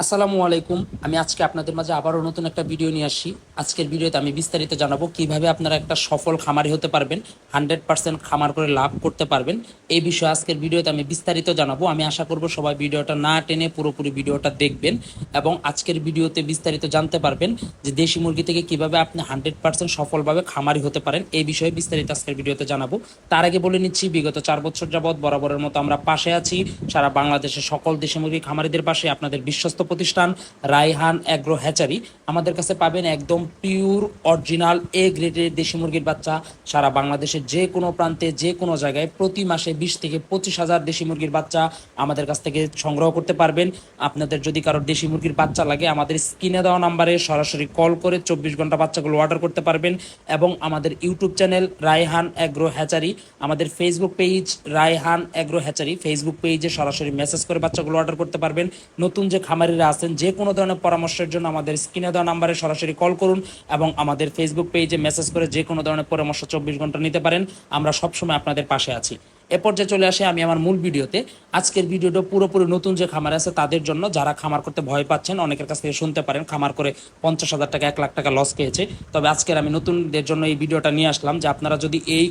আসসালামু আলাইকুম। আমি আজকে আপনাদের মাঝে আবারও নতুন একটা ভিডিও নিয়ে আসি। আজকের ভিডিওতে আমি বিস্তারিত জানাবো কিভাবে আপনারা একটা সফল খামারি হতে পারবেন, 100% খামার করে লাভ করতে পারবেন। এই বিষয়ে আজকের ভিডিওতে আমি বিস্তারিত জানাবো। আমি আশা করব সবাই ভিডিওটা না টেনে পুরোপুরি ভিডিওটা দেখবেন এবং আজকের ভিডিওতে বিস্তারিত জানতে পারবেন যে দেশি মুরগি থেকে কিভাবে আপনি 100% সফলভাবে খামারি হতে পারেন। এই বিষয়ে বিস্তারিত আজকের ভিডিওতে জানাবো। তার আগে বলে নিচ্ছি, বিগত 4 বছর যাবৎ বরাবরের মতো আমরা পাশে আছি সারা বাংলাদেশের সকল দেশি মুরগি খামারিদের পাশে। আপনাদের বিশ্বস্ত প্রতিষ্ঠান রায়হান এগ্রো হ্যাচারি, আমাদের কাছে পাবেন একদম পিওর অরিজিনাল এ গ্রেডের দেশি মুরগির বাচ্চা। সারা বাংলাদেশের যে কোনো প্রান্তে যে কোনো জায়গায় প্রতি মাসে 20 থেকে 25 হাজার দেশি মুরগির বাচ্চা আমাদের কাছ থেকে সংগ্রহ করতে পারবেন। আপনাদের যদি কারোর দেশি মুরগির বাচ্চা লাগে আমাদের স্ক্রিনে দেওয়া নাম্বারে সরাসরি কল করে 24 ঘন্টা বাচ্চাগুলো অর্ডার করতে পারবেন। এবং আমাদের YouTube channel Raihan agro hatchery, আমাদের Facebook page Raihan agro hatchery, Facebook পেজে সরাসরি মেসেজ করে বাচ্চাগুলো অর্ডার করতে পারবেন। নতুন যে খামারিরা আছেন যে কোনো ধরনের পরামর্শের জন্য আমাদের স্ক্রিনে দেওয়া নাম্বারে সরাসরি কল করুন এবং আমাদের ফেসবুক পেজে মেসেজ করে যে কোনো ধরনের পরামর্শ 24 ঘন্টা নিতে পারেন। আমরা সবসময় আপনাদের পাশে আছি। এ পর্যায়ে চলে আসে আমি আমার মূল ভিডিওতে। আজকের ভিডিওটা পুরোপুরি নতুন যে খামার আছে তাদের জন্য, যারা খামার করতে ভয় পাচ্ছেন। অনেকের কাছ থেকে শুনতে পারেন খামার করে 50,000 টাকা 1 লাখ টাকা লস খেয়েছে। তবে আজকের আমি নতুনদের জন্য এই ভিডিওটা নিয়ে আসলাম যে আপনারা যদি এই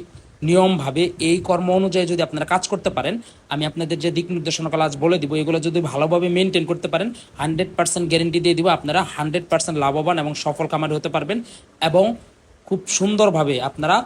নিয়মভাবে এই কর্ম অনুযায়ী যদি আপনারা কাজ করতে পারেন, আমি আপনাদের যে দিক নির্দেশনাগুলো আজ বলে দিব এগুলো যদি ভালোভাবে মেনটেন করতে পারেন, 100% গ্যারেন্টি দিয়ে দিব আপনারা 100% লাভবান এবং সফল খামারি হতে পারবেন এবং খুব সুন্দরভাবে আপনারা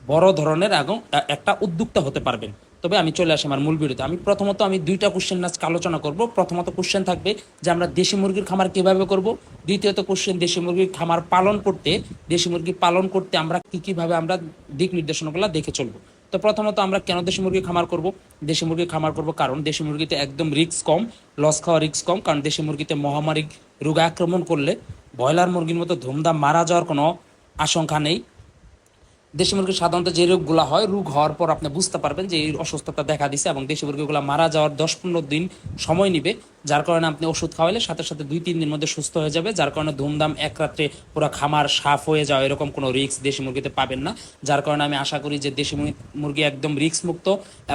বড় ধরনের এবং একটা উদ্যোক্তা হতে পারবেন। তবে আমি চলে আসি আমার মূল ভিডিওতে। প্রথমত আমি 2টা কোশ্চেন আজকে আলোচনা করব। প্রথমত কোশ্চেন থাকবে যে আমরা দেশি মুরগির খামার কিভাবে করব। দ্বিতীয়ত কোশ্চেন, দেশি মুরগির খামার পালন করতে, দেশি মুরগি পালন করতে আমরা কিভাবে আমরা দিক নির্দেশনাগুলো দেখে চলবো। তো প্রথমত আমরা কেন দেশি মুরগি খামার করব? দেশি মুরগি খামার করব কারণ দেশি মুরগিতে একদম রিস্ক কম, লস খাওয়া রিস্ক কম। কারণ দেশি মুরগিতে মহামারী রোগ আক্রমণ করলে ব্রয়লার মুরগির মতো ধুমধাম মারা যাওয়ার কোনো আশঙ্কা নেই। দেশি মুরগির সাধারণত যে রোগগুলো হয়, রোগ হওয়ার পর আপনি বুঝতে পারবেন যে এই অসুস্থতা দেখা দিছে এবং দেশি মুরগিগুলো মারা যাওয়ার 10-15 দিন সময় নিবে। যার কারণে আপনি ওষুধ খাওয়াইলে সাথে সাথে 2-3 দিনের মধ্যে সুস্থ হয়ে যাবে। যার কারণে ধুমধাম এক রাত্রে পুরো খামার সাফ হয়ে যাওয়া এরকম কোনো রিস্ক দেশি মুরগিতে পাবেন না। যার কারণে আমি আশা করি যে দেশি মুরগি একদম রিস্ক মুক্ত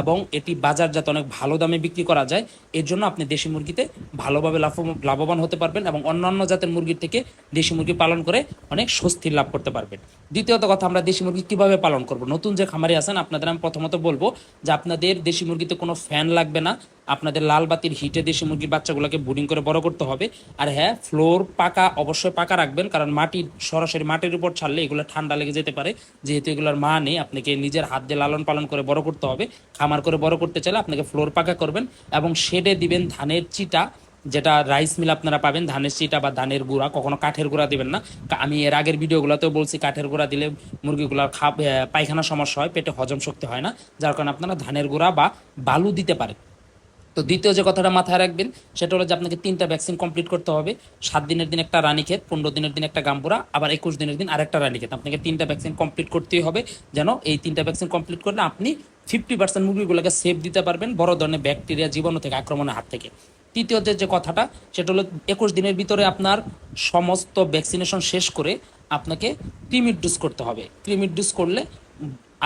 এবং এটি বাজারজাত অনেক ভালো দামে বিক্রি করা যায়। এর জন্য আপনি দেশি মুরগিতে ভালোভাবে লাভবান হতে পারবেন এবং অন্যান্য জাতের মুরগির থেকে দেশি মুরগি পালন করে অনেক স্বস্তির লাভ করতে পারবেন। দ্বিতীয়ত কথা, আমরা দেশি মুরগি কিভাবে পালন করব। নতুন যে খামারি আছেন আপনাদের আমি প্রথমত বলবো যে আপনাদের দেশি মুরগিতে কোনো ফ্যান লাগবে না। আপনাদের লাল বাতির হিটে দেশি মুরগির বাচ্চাগুলোকে ব্রুডিং করে বড় করতে হবে। আর হ্যাঁ, ফ্লোর পাকা, অবশ্যই পাকা রাখবেন, কারণ সরাসরি মাটির উপর ছাড়লে এগুলো ঠান্ডা লেগে যেতে পারে। যেহেতু এগুলোর মা নেই, আপনাকে নিজের হাত দিয়ে লালন পালন করে বড় করতে হবে। খামার করে বড় করতে চাইলে আপনাকে ফ্লোর পাকা করবেন এবং শেডে দিবেন ধানের চিটা, যেটা রাইস মিল আপনারা পাবেন, ধানের চিটা বা ধানের গুঁড়া। কখনো কাঠের গুঁড়া দিবেন না। আমি এর আগের ভিডিওগুলোতেও বলছি কাঠের গুঁড়া দিলে মুরগিগুলোর পায়খানা সমস্যা হয়, পেটে হজম শক্তি হয় না। যার কারণে আপনারা ধানের গুঁড়া বা বালু দিতে পারেন। তো দ্বিতীয় যে কথাটা মাথায় রাখবেন সেটা হলো যে আপনাকে 3টা ভ্যাকসিন কমপ্লিট করতে হবে। 7 দিনের দিন একটা রানীক্ষেত, 15 দিনের দিন একটা গাম্বুরা, আবার 21 দিনের দিন আরেকটা রানীক্ষেত। আপনাকে 3টা ভ্যাকসিন কমপ্লিট করতেই হবে, যেন এই 3টা ভ্যাকসিন কমপ্লিট করলে আপনি 50% মুরগিগুলোকে সেভ দিতে পারবেন বড় ধরনের ব্যাকটেরিয়া জীবাণু থেকে, আক্রমণের হাত থেকে। তৃতীয় যে কথাটা সেটা হলো 21 দিনের ভিতরে আপনার সমস্ত ভ্যাকসিনেশন শেষ করে আপনাকে ক্রিমির ডোজ করতে হবে। ক্রিমির ডোজ করলে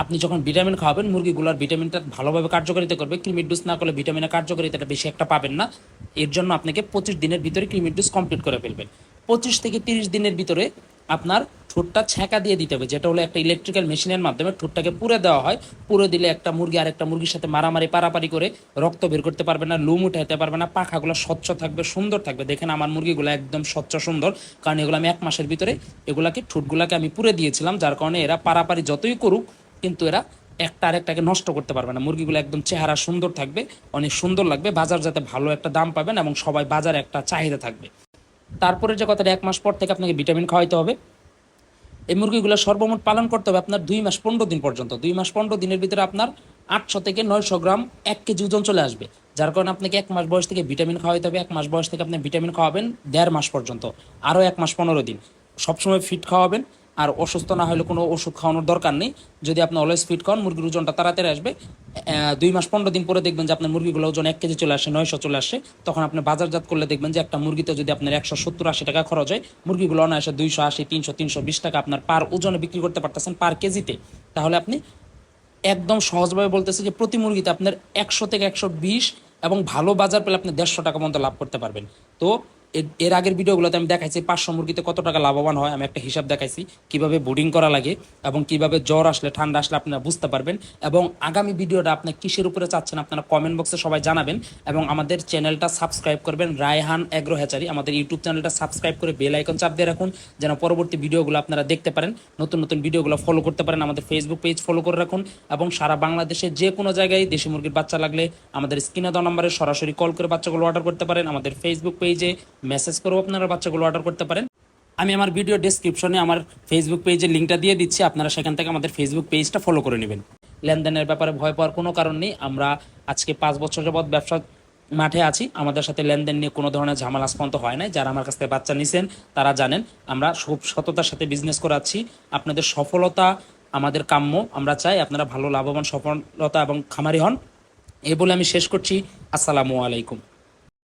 আপনি যখন ভিটামিন খাওয়াবেন মুরগিগুলোর ভিটামিনটা ভালোভাবে কার্যকারিতা করবে। ক্রিমির ডোজ না করলে ভিটামিনের কার্যকারিতাটা বেশি একটা পাবেন না। এর জন্য আপনাকে 25 দিনের ভিতরে ক্রিমির ডোজ কমপ্লিট করে ফেলবেন। 25 থেকে 30 দিনের ভিতরে আপনার ঠোঁটটা ছ্যাঁকা দিয়ে দিতে হবে, যেটা হলো একটা ইলেকট্রিক্যাল মেশিনের মাধ্যমে ঠোঁটটাকে পুরে দেওয়া হয়। পুরে দিলে একটা মুরগি আরেকটা মুরগির সাথে মারামারি পারাপারি করে রক্ত বের করতে পারবে না, লুম উঠাইতে পারবে না, পাখাগুলো স্বচ্ছ থাকবে, সুন্দর থাকবে। দেখেন আমার মুরগিগুলো একদম স্বচ্ছ সুন্দর, কারণ এগুলো আমি 1 মাসের ভিতরে এগুলাকে ঠোঁটগুলাকে আমি পুরে দিয়েছিলাম। যার কারণে এরা পারাপারি যতই করুক কিন্তু এরা একটা আরেকটাকে নষ্ট করতে পারবে না। মুরগিগুলো একদম চেহারা সুন্দর থাকবে, অনেক সুন্দর লাগবে, বাজার যাতে ভালো একটা দাম পাবেন এবং সবাই বাজারে একটা চাহিদা থাকবে। তারপরে যে কথাটা, 1 মাস পর থেকে আপনাকে ভিটামিন খাওয়াইতে হবে। এই মুরগিগুলো সর্বমোট পালন করতে হবে আপনার 2 মাস 15 দিন পর্যন্ত। 2 মাস 15 দিনের ভিতরে আপনার 800 থেকে 900 গ্রাম 1 কেজি ওজন চলে আসবে। যার কারণে আপনাকে 1 মাস বয়স থেকে ভিটামিন খাওয়াইতে হবে। 1 মাস বয়স থেকে আপনি ভিটামিন খাওয়াবেন 1.5 মাস পর্যন্ত, আরও 1 মাস 15 দিন সবসময় ফিট খাওয়াবেন। আর অসুস্থ না হলে কোনো ওষুধ খাওয়ানোর দরকার নেই। যদি আপনি অলওয়েজ ফিট খাওয়ান মুরগির ওজনটা তাড়াতাড়ি আসবে। 2 মাস 15 দিন পরে দেখবেন যে আপনার মুরগিগুলো ওজন 1 কেজি চলে আসে, 900 চলে আসে। তখন আপনি বাজারজাত করলে দেখবেন যে একটা মুরগিতে যদি আপনার 170-80 টাকা খরচ হয়, মুরগিগুলো অনায়াসে 280, 300, 320 টাকা আপনার পার ওজনে বিক্রি করতে পারতেছেন, পার কেজিতে। তাহলে আপনি একদম সহজভাবে বলতেছি যে প্রতি মুরগিতে আপনার 100 থেকে 120 এবং ভালো বাজার পেলে আপনি 150 টাকা পর্যন্ত লাভ করতে পারবেন। তো এর আগের ভিডিওগুলোতে আমি দেখাইছি 500 মুরগিতে কত টাকা লাভবান হয়, আমি একটা হিসাব দেখাইছি কিভাবে বোর্ডিং করা লাগে এবং কিভাবে জ্বর আসলে ঠান্ডা আসলে আপনারা বুঝতে পারবেন। এবং আগামী ভিডিওটা আপনি কিসের উপরে চাচ্ছেন আপনারা কমেন্ট বক্সে সবাই জানাবেন এবং আমাদের চ্যানেলটা সাবস্ক্রাইব করবেন, রায়হান এগ্রো হ্যাচারি আমাদের ইউটিউব চ্যানেলটা সাবস্ক্রাইব করে বেল আইকন চাপ দিয়ে রাখুন যেন পরবর্তী ভিডিওগুলো আপনারা দেখতে পারেন, নতুন নতুন ভিডিওগুলো ফলো করতে পারেন। আমাদের ফেসবুক পেজ ফলো করে রাখুন এবং সারা বাংলাদেশে যে কোনো জায়গায় দেশি মুরগির বাচ্চা লাগলে আমাদের স্ক্রিনে দেওয়া নম্বরে সরাসরি কল করে বাচ্চাগুলো অর্ডার করতে পারেন, আমাদের ফেসবুক পেজে মেসেজ করেও আপনারা বাচ্চাগুলো অর্ডার করতে পারেন। আমি আমার ভিডিও ডেসক্রিপশনে আমার ফেসবুক পেজের লিঙ্কটা দিয়ে দিচ্ছি, আপনারা সেখান থেকে আমাদের ফেসবুক পেজটা ফলো করে নেবেন। লেনদেনের ব্যাপারে ভয় পাওয়ার কোনো কারণ নেই, আমরা আজকে 5 বছর যাবৎ ব্যবসা মাঠে আছি, আমাদের সাথে লেনদেন নিয়ে কোনো ধরনের ঝামেলা স্পন্ত হয় নাই। যারা আমার কাছ থেকে বাচ্চা নিছেন তারা জানেন আমরা খুব সততার সাথে বিজনেস করাচ্ছি। আপনাদের সফলতা আমাদের কাম্য, আমরা চাই আপনারা ভালো লাভবান সফলতা এবং খামারি হন। এই বলে আমি শেষ করছি। আসসালামু আলাইকুম।